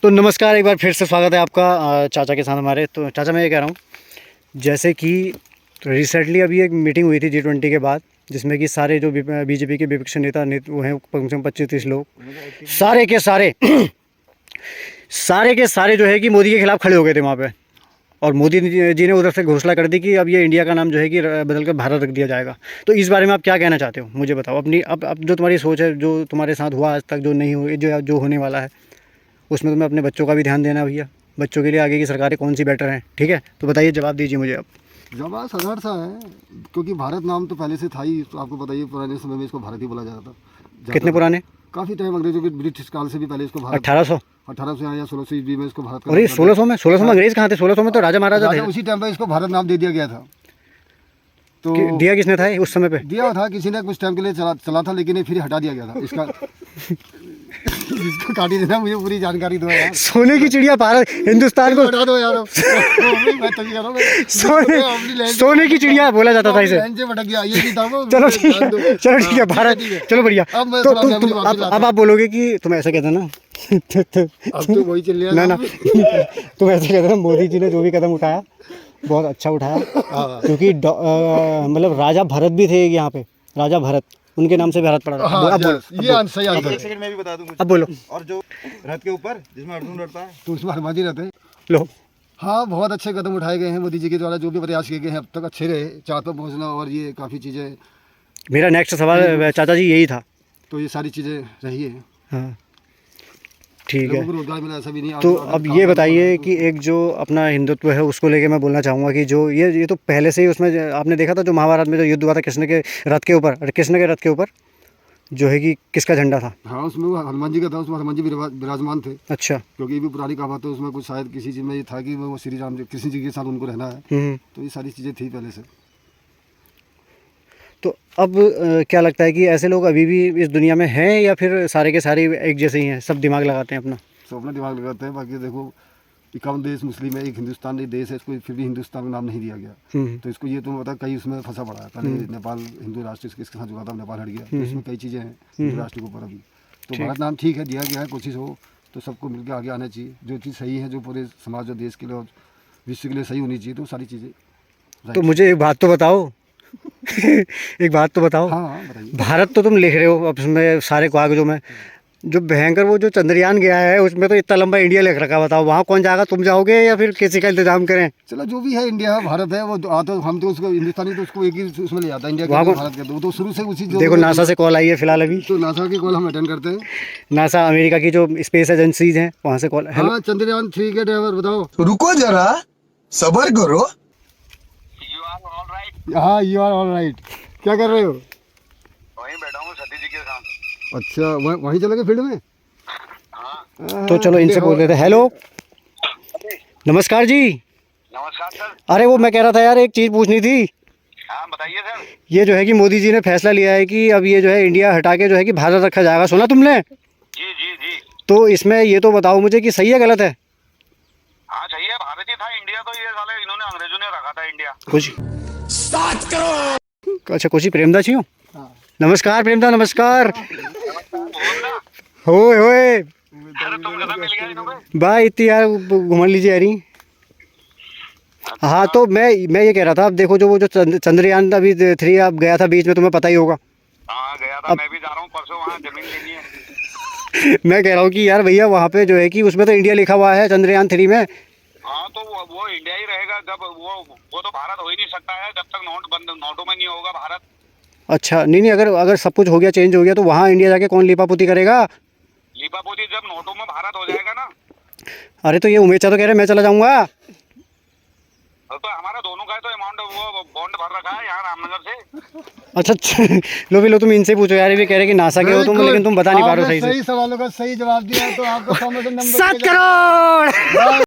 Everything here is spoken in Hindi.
तो नमस्कार, एक बार फिर से स्वागत है आपका चाचा के साथ हमारे। तो चाचा, मैं ये कह रहा हूँ, जैसे कि रिसेंटली अभी एक मीटिंग हुई थी G20 के बाद, जिसमें कि सारे जो बीजेपी के विपक्ष नेता वो हैं कम से कम 25-30 लोग, सारे के सारे सारे के सारे जो है कि मोदी के खिलाफ खड़े हो गए थे वहाँ पे। और मोदी जी ने उधर से घोषणा कर दी कि अब ये इंडिया का नाम जो है कि बदल कर भारत रख दिया जाएगा। तो इस बारे में आप क्या कहना चाहते हो, मुझे बताओ अपनी। अब जो तुम्हारी सोच है, जो तुम्हारे साथ हुआ आज तक, जो नहीं हुई, जो होने वाला है, उसमें तुम्हें अपने बच्चों का भी ध्यान देना भैया। बच्चों के लिए आगे की सरकारें कौन सी बेटर हैं, ठीक है? तो बताइए, जवाब दीजिए मुझे अब। जवाब साधारण सा है, क्योंकि भारत नाम तो पहले से था ही। तो आपको बताइए, पुराने समय में इसको भारत ही बोला जाता था। कितने पुराने? काफ़ी टाइम, अंग्रेजों के ब्रिटिश काल से भी पहले इसको भारत 1800 या 1600 ईस्वी में इसको भारत। और ये 1600 में अंग्रेज कहाँ थे? 1600 में तो राजा महाराजा थे। उसी टाइम पर इसको भारत नाम दे दिया गया था। तो दिया किसने था उस समय पे? दिया था किसी ने, कुछ टाइम के लिए चला था, लेकिन ये फिर हटा दिया गया था इसका। इसको काटी देना, मुझे पूरी जानकारी दो यार। सोने की चिड़िया भारत हिंदुस्तान को हटा दो यार। मैं तभी कह रहा हूँ, सोने की चिड़िया बोला जाता था इसे। भटक गया ये भी था वो। चलो ठीक है भारत, चलो बढ़िया। तो अब आप बोलोगे कि तुम ऐसा कहते ना, अब तो वही चल रहा है ना तुम ऐसा कहते ना, मोदी जी ने जो भी कदम उठाया बहुत अच्छा उठाया। क्योंकि मतलब राजा भरत भी थे यहाँ पे, राजा भरत, उनके नाम से भारत पड़ा था। अब बोलो, एक सेकंड में भी बता दूं कुछ। अब बोलो। और जो रथ के ऊपर जिसमें अर्जुन लड़ता है, तो उसमें हनुमान जी रहते हैं। लो, हाँ, बहुत अच्छे कदम उठाए गए हैं मोदी जी के द्वारा। जो भी प्रयास किए गए हैं अब तक अच्छे रहे, चाँद पर पहुँचना और ये काफ़ी चीज़ें। मेरा नेक्स्ट सवाल चाचा जी यही था। तो ये सारी चीज़ें रही है। हाँ ठीक है। लोगों को रोजगार मिला, ऐसा भी नहीं। तो अब ये बताइए कि एक जो अपना हिंदुत्व है उसको लेके मैं बोलना चाहूँगा कि जो ये तो पहले से ही उसमें आपने देखा था, जो महाभारत में जो युद्ध हुआ था कृष्ण के रथ के ऊपर, कृष्ण के रथ के ऊपर जो है कि किसका झंडा था? हाँ, उसमें वो हनुमान जी का था। उसमें हनुमान जी भी विराजमान थे। अच्छा। क्योंकि ये भी पुरानी कहावत है, उसमें कुछ शायद किसी चीज़ में ये था कि वो श्री राम जी, कृष्ण जी के साथ उनको रहना है। तो ये सारी चीज़ें थी पहले से। तो अब क्या लगता है कि ऐसे लोग अभी भी इस दुनिया में हैं, या फिर सारे के सारे एक जैसे ही हैं, सब दिमाग लगाते हैं अपना? सब अपना दिमाग लगाते हैं। बाकी देखो, 51 देश मुस्लिम है, एक हिंदुस्तान एक देश है, इसको फिर भी हिंदुस्तान का नाम नहीं दिया गया। तो इसको ये तो पता, कई उसमें फंसा पड़ा है। पहले नेपाल हिंदू राष्ट्र इसके साथ जुड़ा था, नेपाल हट गया। तो इसमें कई चीज़ें हैं हिंदू राष्ट्र के ऊपर अभी। तो भारत नाम ठीक है, दिया गया है, कोशिश हो तो सबको मिलकर आगे आना चाहिए। जो चीज़ सही है, जो पूरे समाज और देश के लिए और विश्व के लिए सही होनी चाहिए, तो सारी चीज़ें। तो मुझे एक बात तो बताओ एक बात तो बताओ। हाँ, बताइए। भारत तो तुम लिख रहे हो अब उसमें सारे कागजों में, जो भयंकर वो जो चंद्रयान गया है उसमें तो इतना लंबा इंडिया लिख रखा। बताओ वहाँ कौन जाएगा? तुम जाओगे या फिर किसी का इंतजाम करें? चलो, जो भी है, इंडिया है, भारत है, वो तो हम तो उसको हिंदुस्तानी तो उसको एक ही उसमें ले आता है, इंडिया के भारत के। वो तो शुरू से उसी जो देखो नासा से कॉल आई है फिलहाल अभी। तो नासा की कॉल हम अटेंड करते हैं। नासा अमेरिका की जो स्पेस एजेंसीज हैं वहाँ से कॉल। हाँ, चंद्रयान 3 के ड्राइवर बताओ। रुको जरा, सबर करो। हाँ, यू आर ऑल राइट। क्या कर रहे हो? वहीं बैठा हूँ सतीश जी के साथ। अच्छा, वहीं चलोगे फील्ड में? तो चलो इनसे बोल देते हैं। हेलो, नमस्कार जी। नमस्कार सर। अरे वो मैं कह रहा था यार, एक चीज़ पूछनी थी। हाँ बताइए सर। ये जो है कि मोदी जी ने फैसला लिया है कि अब ये जो है इंडिया हटा के जो है कि भारत रखा जाएगा, सुना तुमने? जी जी जी। तो इसमें ये तो बताओ मुझे कि सही है गलत है? हाँ सही है, भारत ही था। इंडिया तो ये साले इन्होंने अंग्रेजों ने रखा था इंडिया। कुछ अच्छा, कुछ ही प्रेमदा छी हो? नमस्कार प्रेमदा, नमस्कार। होए होए तुम कदम मिल गया इन्होंने। भाई इतनी यार घुमा लीजिए यारी। हाँ, तो मैं ये कह रहा था, अब देखो जो वो जो चंद्रयान अभी 3 अब गया था बीच में, तुम्हें पता ही होगा। हाँ गया था, मैं भी जा रहा हूँ परसों, वहाँ जमीन लेनी है। मैं कह रहा हूँ कि यार भैया वहाँ पे जो है कि उसमें तो इंडिया लिखा हुआ है चंद्रयान 3 में। हाँ तो वो इंडिया ही रहेगा। जब वो तो भारत हो ही नहीं सकता है जब तक नोटों में नहीं होगा भारत। अच्छा, नहीं अगर सब कुछ हो गया, चेंज हो गया, तो वहाँ इंडिया जाके कौन लीपापोती करेगा? लीपापोती जब नोटों में भारत हो जाएगा ना। अरे तो ये उमेश तो कह रहे मैं चला जाऊंगा। तो हमारा दोनों का तो अमाउंट वो बॉन्ड भर रखा है यहाँ रामनगर से। अच्छा लो तुम इनसे पूछो यार, ये कह रहे कि नासा के हो तुम, लेकिन तुम बता नहीं पा रहे हो सही से। सही सवालों का सही जवाब दिया तो आपको 100 में से नंबर 7 करोड़।